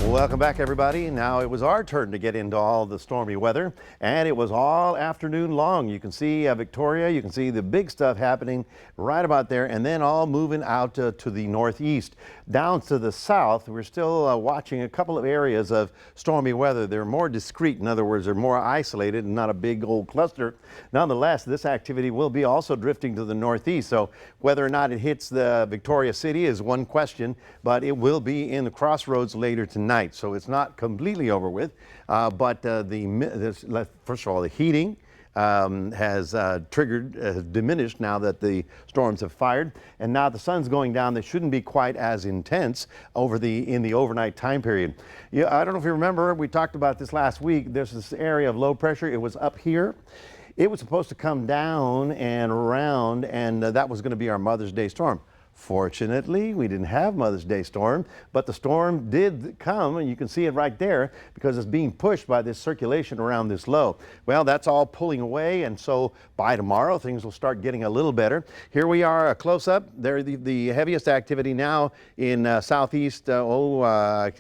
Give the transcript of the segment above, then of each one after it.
Welcome back, everybody. Now it was our turn to get into all the stormy weather, and it was all afternoon long. You can see Victoria, you can see the big stuff happening right about there, and then all moving out to the northeast. Down to the south, we're still watching a couple of areas of stormy weather. They're more discrete. In other words, they're more isolated and not a big old cluster. Nonetheless, this activity will be also drifting to the northeast. So whether or not it hits the Victoria City is one question, but it will be in the crossroads later tonight. So it's not completely over with, but first of all, the heating has diminished now that the storms have fired, and now the sun's going down. They shouldn't be quite as intense in the overnight time period. Yeah, I don't know if you remember, we talked about this last week. There's this area of low pressure. It was up here. It was supposed to come down and around, and that was going to be our Mother's Day storm. Fortunately, we didn't have Mother's Day storm, but the storm did come, and you can see it right there because it's being pushed by this circulation around this low. Well, that's all pulling away, and so by tomorrow, things will start getting a little better. Here we are, a close-up. There, the heaviest activity now in southeast Galveston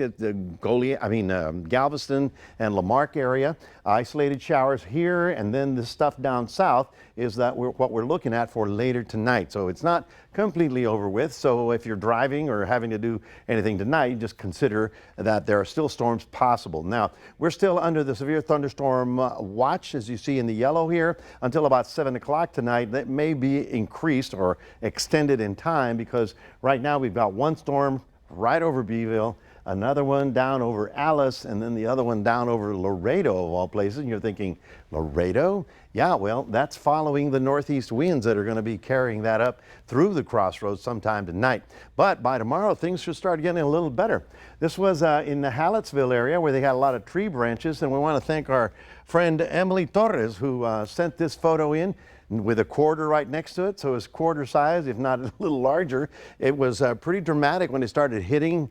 and Lamarck area. Isolated showers here, and then the stuff down south is what we're looking at for later tonight. So it's not completely over with. So if you're driving or having to do anything tonight, just consider that there are still storms possible. Now, we're still under the severe thunderstorm watch, as you see in the yellow here, until about 7 o'clock tonight. That may be increased or extended in time because right now we've got one storm right over Beeville, another one down over Alice, and then the other one down over Laredo, of all places. And you're thinking, Laredo? Yeah, well, that's following the northeast winds that are going to be carrying that up through the crossroads sometime tonight. But by tomorrow, things should start getting a little better. This was in the Hallettsville area where they had a lot of tree branches, and we want to thank our friend Emily Torres who sent this photo in with a quarter right next to it, so it's quarter size, if not a little larger. It was pretty dramatic when it started hitting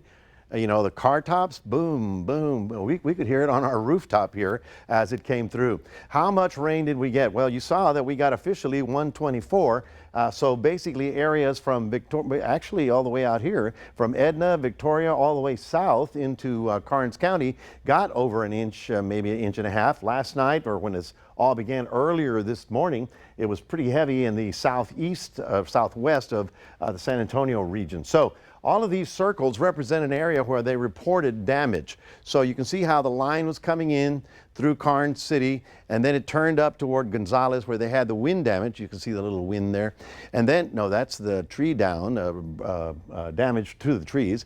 the car tops. Boom, boom. We could hear it on our rooftop here as it came through. How much rain did we get? Well, you saw that we got officially 124. So basically areas from Victoria, actually all the way out here, from Edna, Victoria, all the way south into Karnes County, got over an inch, maybe an inch and a half. Last night, or when this all began earlier this morning, it was pretty heavy in the southwest of the San Antonio region. So all of these circles represent an area where they reported damage. So you can see how the line was coming in through Karnes City, and then it turned up toward Gonzales where they had the wind damage. You can see the little wind there. And then, no, that's the tree down, damage to the trees.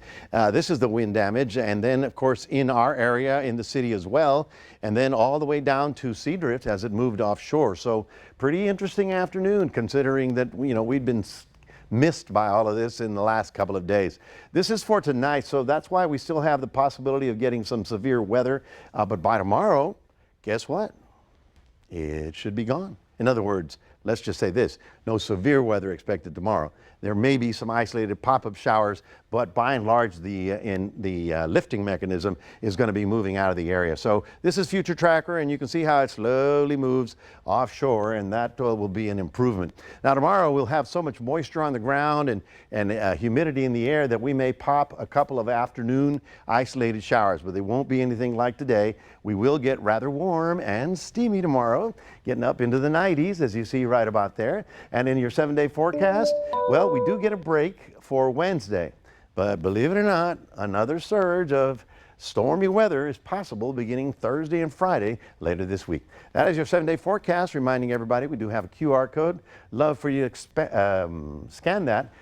This is the wind damage. And then, of course, in our area, in the city as well, and then all the way down to Seadrift as it moved offshore. So pretty interesting afternoon considering that, we'd been missed by all of this in the last couple of days. This is for tonight, so that's why we still have the possibility of getting some severe weather. But by tomorrow, guess what? It should be gone. In other words, let's just say this, no severe weather expected tomorrow. There may be some isolated pop-up showers, but by and large, the lifting mechanism is going to be moving out of the area. So this is Future Tracker, and you can see how it slowly moves offshore, and that will be an improvement. Now tomorrow, we'll have so much moisture on the ground and humidity in the air that we may pop a couple of afternoon isolated showers, but they won't be anything like today. We will get rather warm and steamy tomorrow, getting up into the 90s, as you see right about there. And in your 7-day forecast, well, we do get a break for Wednesday. But believe it or not, another surge of stormy weather is possible beginning Thursday and Friday later this week. That is your 7-day forecast, reminding everybody we do have a QR code. Love for you to scan that